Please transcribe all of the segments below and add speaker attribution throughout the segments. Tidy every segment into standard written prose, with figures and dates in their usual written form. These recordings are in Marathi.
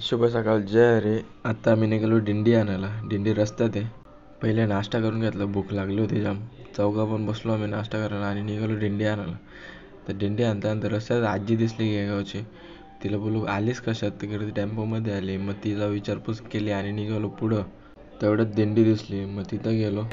Speaker 1: शुभ सकाळ. जय रे. आता आम्ही निघालो दिंडी आणायला. दिंडी रस्त्यात आहे. पहिले नाश्ता करून घेतला, भूक लागली होती जाम. चौघा पण बसलो आम्ही नाश्ता करायला आणि निघालो दिंडी आणायला. तर दिंडी आणल्यानंतर रस्त्यात आजी दिसली येगावची. तिला बोलू आलीस कशात? तिकडे टेम्पोमध्ये आली. मग तिला विचारपूस केली आणि निघालो पुढं. तेवढ्यात दिंडी दिसली, मग तिथं गेलो.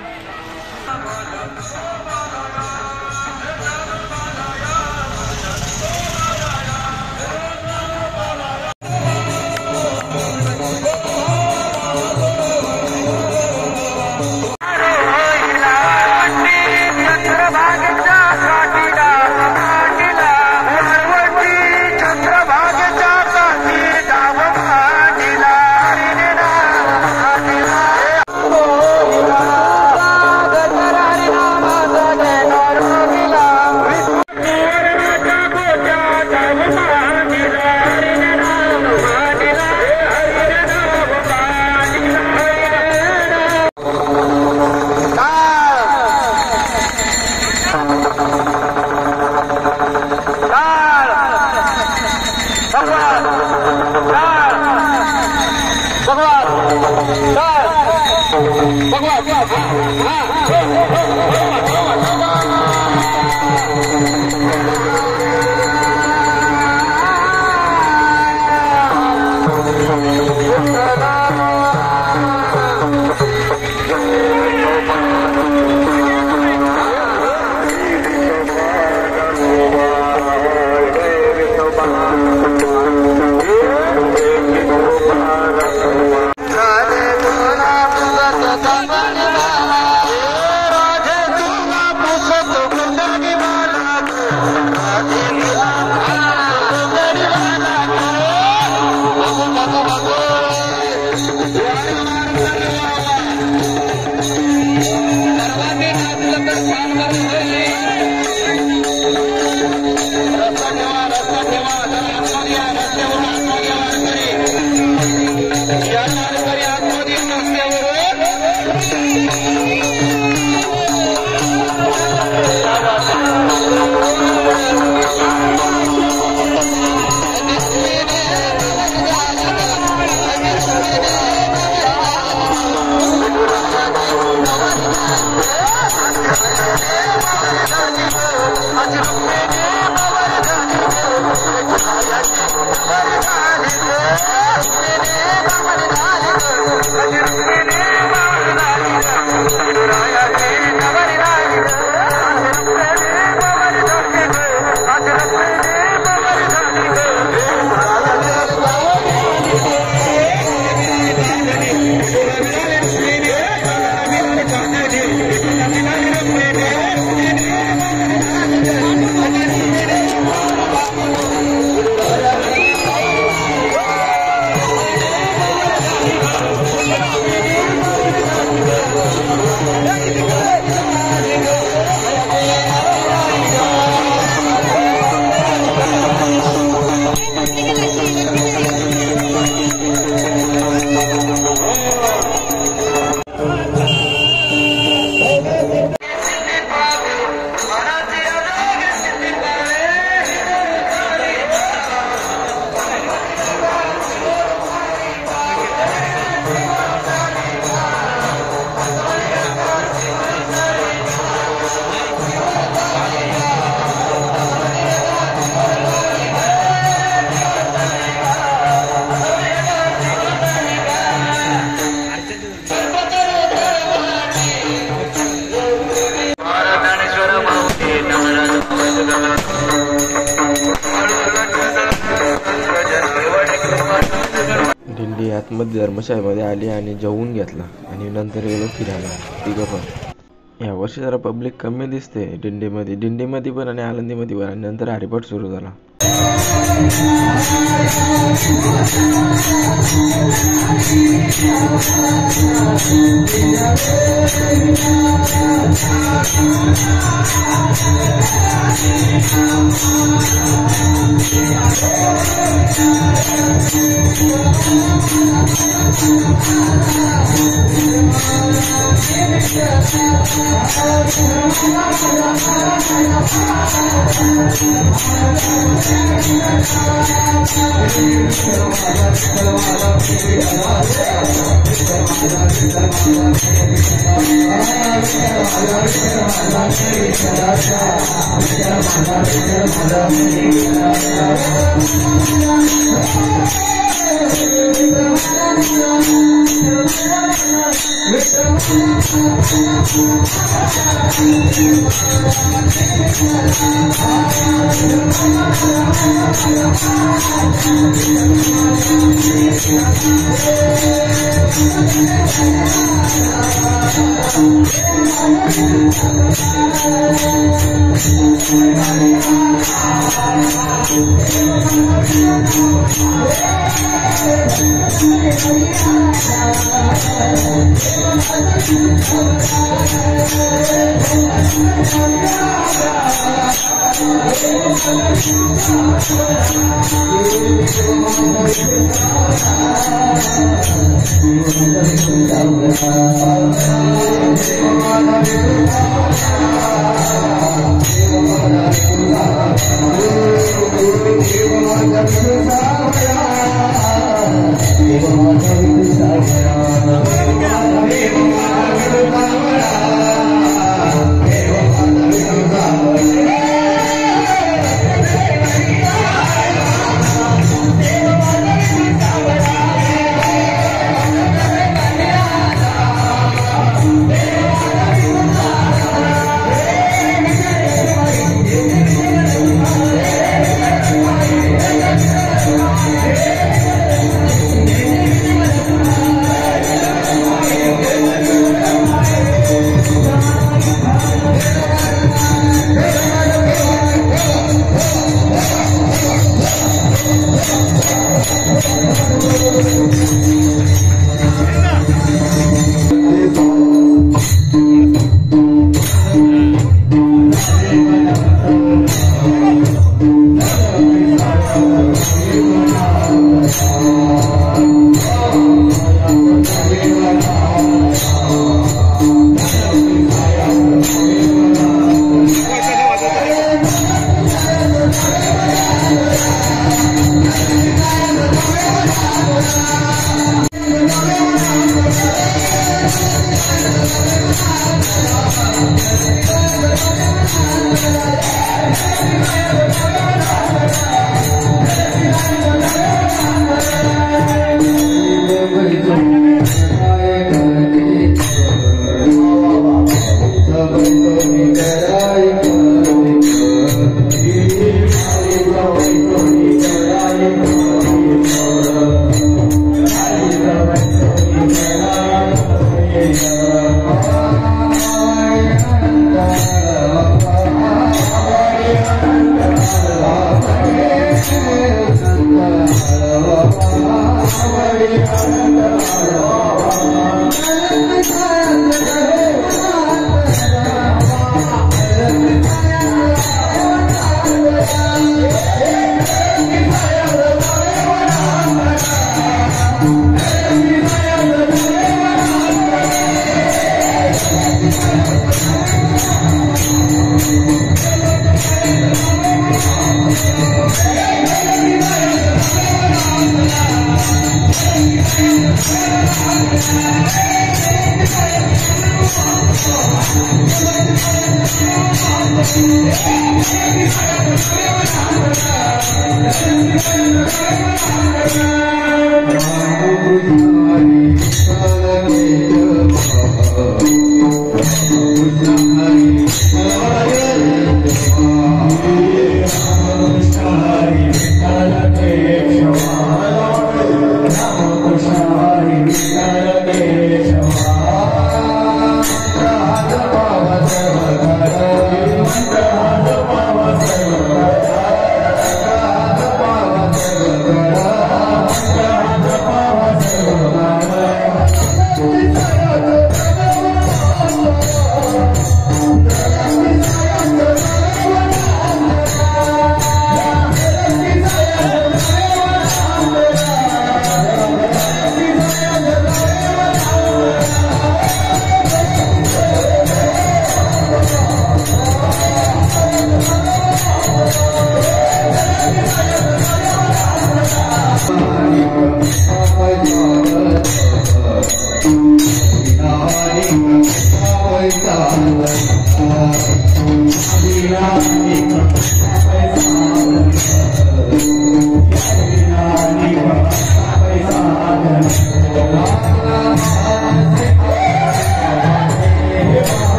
Speaker 1: दिंडी आतमध्ये धर्मशाळेमध्ये आली आणि जेवून घेतला आणि नंतर गेलो फिरायला तिघं पण. यावर्षी जरा पब्लिक कमी दिसते दिंडीमध्ये पण आणि आळंदीमध्ये पण. आणि नंतर हरिपाठ सुरू झाला.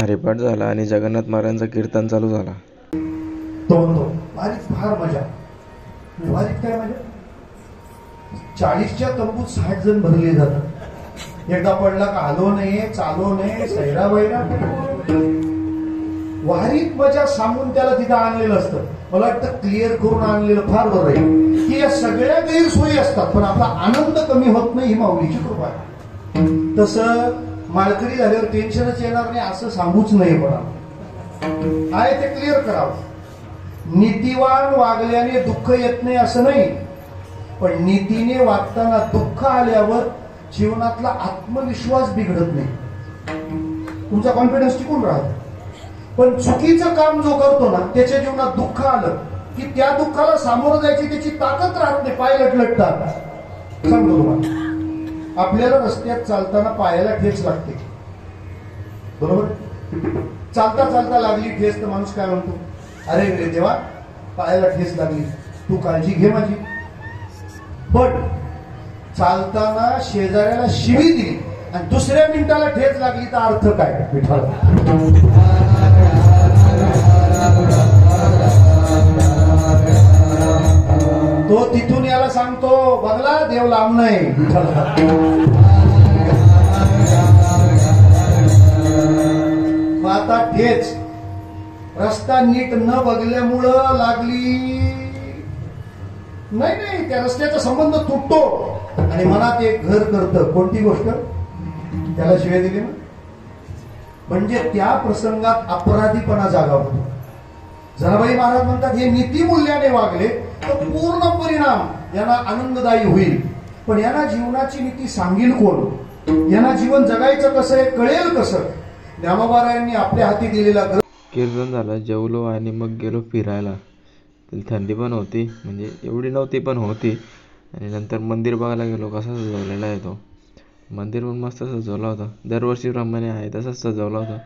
Speaker 1: हरिपाठ झाला आणि जगन्नाथ महाराजांचं कीर्तन चालू झाला.
Speaker 2: तो वारीत फार मजा. वारीत काय मजा? 40च्या तंबूत 60 जण भरले जातात. एकदा पडला का आलो नाही, चालो नाही, सैरा वैरा. वारीत मजा सांगून त्याला तिथं आणलेलं असतं. मला वाटतं क्लिअर करून आणलेलं फार बरं आहे की या सगळ्या गैरसोयी असतात पण आपला आनंद कमी होत नाही, ही माऊलीची कृपा आहे. तसं माळकरी झाल्यावर टेन्शनच येणार नाही असं सांगूच नाही. पण आहे ते क्लिअर करावं. नीतिवान वागल्याने दुःख येत नाही असं नाही, पण नीतीने वागताना दुःख आल्यावर जीवनातला आत्मविश्वास बिघडत नाही, तुमचा कॉन्फिडन्स टिकून राहतो. पण चुकीचं काम जो करतो ना त्याच्या जीवनात दुःख आलं की त्या दुःखाला सामोरं जायची त्याची ताकद राहत नाही, पाय लटलटतात. सांगतो तुम्हाला, आपल्याला रस्त्यात चालताना पायाला ठेच लागते, बरोबर. चालता चालता लागली ठेच तर माणूस काय म्हणतो, अरे रे देवा पायाला ठेच लागली, तू काळजी घे माझी. पण चालताना शेजाऱ्याला शिवी दिली आणि दुसऱ्या मिनिटाला ठेच लागली तर अर्थ काय विठ्ठल. तो तिथून याला सांगतो बघला देव लांब नाही विठ्ठल. आता ठेच रस्ता नीट न बघल्यामुळं लागली नाही, त्या रस्त्याचा संबंध तुटतो आणि मनात एक घर करतं. कोणती गोष्ट, त्याला शिव्या दिली ना, म्हणजे त्या प्रसंगात अपराधीपणा जागा होतो. जनाबाई महाराज म्हणतात हे नीतिमूल्याने वागले तर पूर्ण परिणाम यांना आनंददायी होईल. पण यांना जीवनाची नीती सांगेल कोण, यांना जीवन जगायचं कसं आहे कळेल कसं. ज्ञानोबारायांनी आपल्या हाती दिलेला
Speaker 1: कीर्तन झालं, जेवलो आणि मग गेलो फिरायला. थंडी पण होती, म्हणजे एवढी नव्हती पण होती. आणि नंतर मंदिर बघायला गेलो, कसा सजवलेला आहे तो मंदिर पण मस्त सजवला होता. दरवर्षीप्रमाणे आहे तसंच सजवला होता.